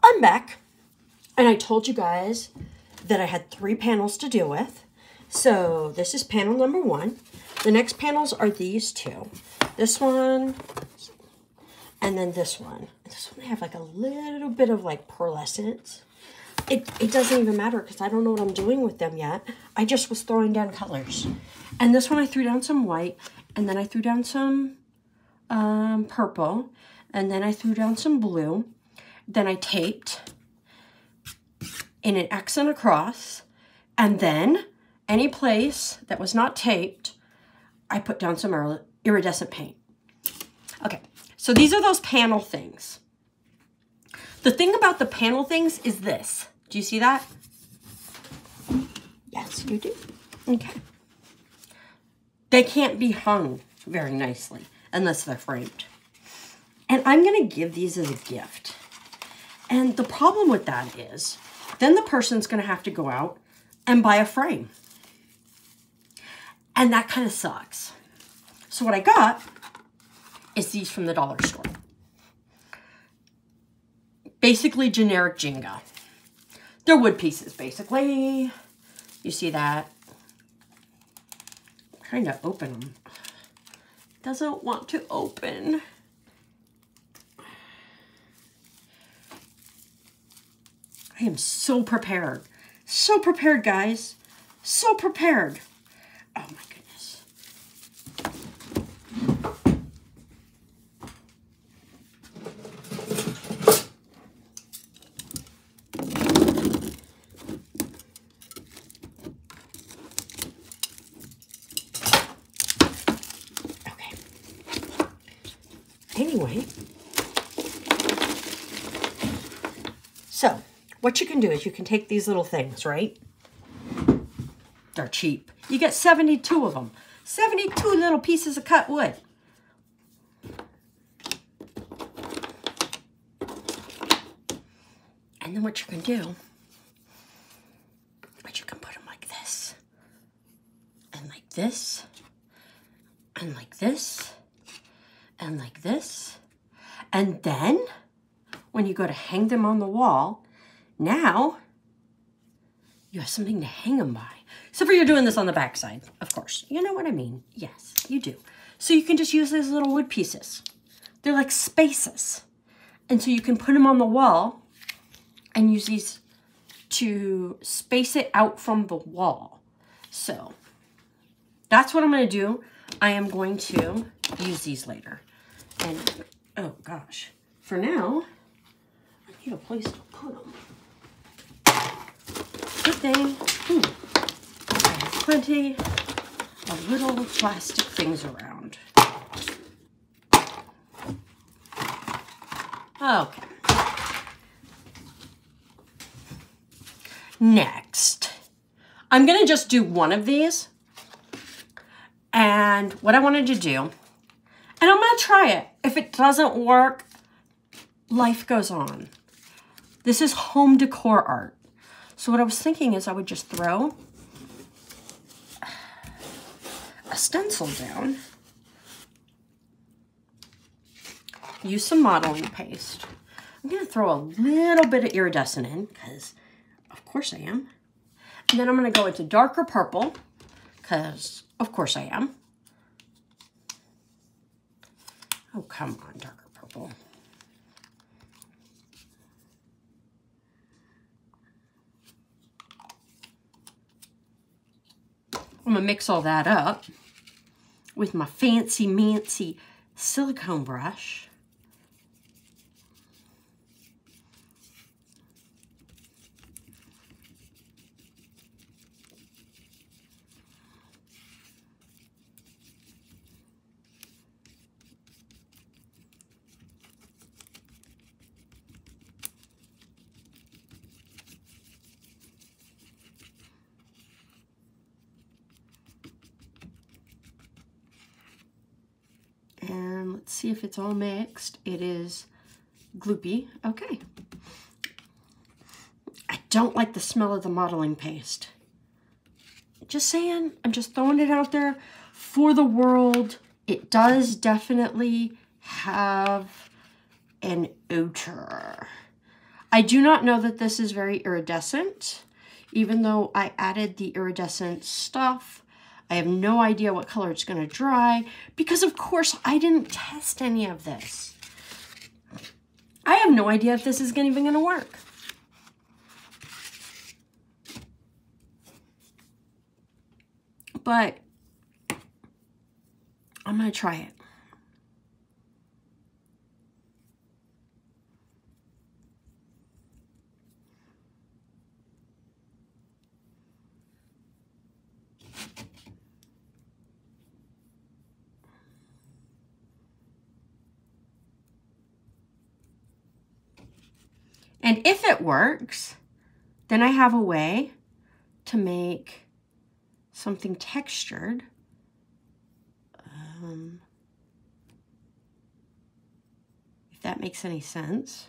I'm back, and I told you guys that I had 3 panels to deal with. So this is panel number 1. The next panels are these 2. This one, and then this one. This one I have like a little bit of like pearlescence. It doesn't even matter because I don't know what I'm doing with them yet. I just was throwing down colors. And this one I threw down some white, and then I threw down some purple, and then I threw down some blue. Then I taped in an X and a cross, and then any place that was not taped, I put down some iridescent paint. Okay, so these are those panel things. The thing about the panel things is this. Do you see that? Yes, you do. Okay. They can't be hung very nicely unless they're framed. And I'm going to give these as a gift. And the problem with that is, then the person's going to have to go out and buy a frame. And that kind of sucks. So what I got is these from the dollar store. Basically generic Jenga. They're wood pieces, basically. You see that? I'm trying to open them. Doesn't want to open. I am so prepared. So prepared, guys. So prepared. Oh my goodness. Okay. Anyway. So, what you can do is you can take these little things, right? They're cheap. You get 72 of them. 72 little pieces of cut wood. And then what you can do is you can put them like this. And like this. And like this. And like this. And then, when you go to hang them on the wall, now, you have something to hang them by. Except for you're doing this on the back side, of course. You know what I mean? Yes, you do. So you can just use these little wood pieces. They're like spaces. And so you can put them on the wall and use these to space it out from the wall. So that's what I'm going to do. I am going to use these later. And, oh gosh. For now, I need a place to put them. Good thing. I have plenty of little plastic things around. Okay. Next, I'm going to just do one of these. And what I wanted to do, and I'm going to try it. If it doesn't work, life goes on. This is home decor art. So what I was thinking is I would just throw a stencil down, use some modeling paste. I'm going to throw a little bit of iridescent in because, of course I am. And then I'm going to go into darker purple because, of course I am. Oh, come on, darker purple. I'm going to mix all that up with my fancy-mancy silicone brush. And let's see if it's all mixed. It is gloopy. Okay. I don't like the smell of the modeling paste. Just saying, I'm just throwing it out there for the world. It does definitely have an odor. I do not know that this is very iridescent, even though I added the iridescent stuff. I have no idea what color it's going to dry because, of course, I didn't test any of this. I have no idea if this is even going to work. But I'm going to try it. And if it works, then I have a way to make something textured. If that makes any sense.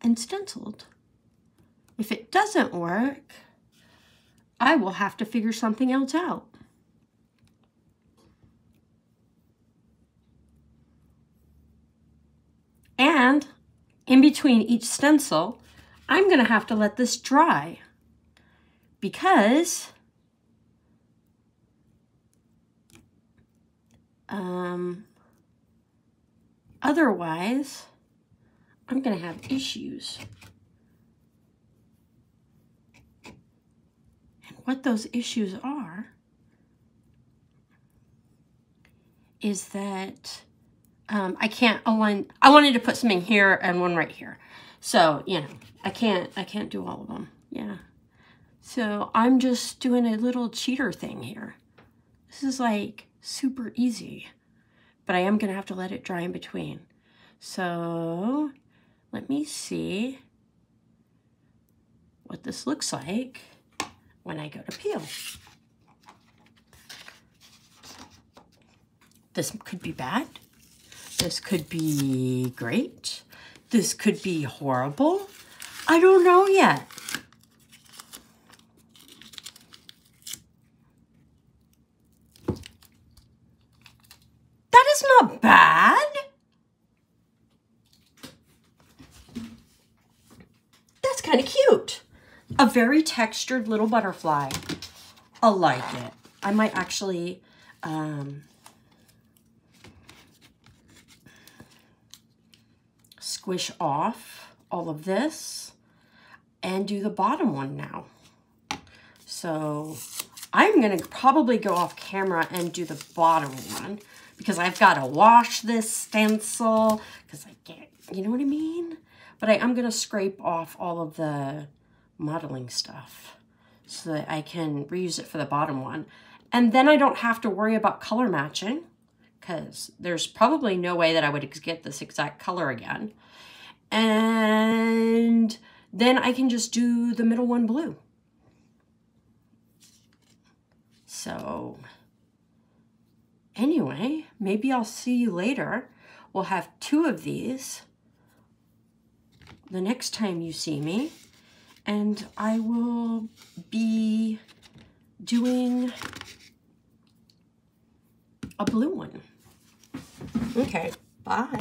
And stenciled. If it doesn't work, I will have to figure something else out. And in between each stencil, I'm going to have to let this dry because otherwise I'm going to have issues. And what those issues are is that I can't align. I wanted to put something here and one right here. So, you know, I can't do all of them. Yeah. So I'm just doing a little cheater thing here. This is like super easy, but I am going to have to let it dry in between. So let me see what this looks like when I go to peel. This could be bad. This could be great. This could be horrible. I don't know yet. That is not bad. That's kind of cute. A very textured little butterfly. I like it. I might actually squish off all of this and do the bottom one now. So I'm going to probably go off camera and do the bottom one because I've got to wash this stencil because I can't, you know what I mean? But I'm going to scrape off all of the modeling stuff so that I can reuse it for the bottom one. And then I don't have to worry about color matching because there's probably no way that I would get this exact color again. And then I can just do the middle one blue. So anyway, maybe I'll see you later. We'll have 2 of these the next time you see me. And I will be doing a blue one. Okay, bye.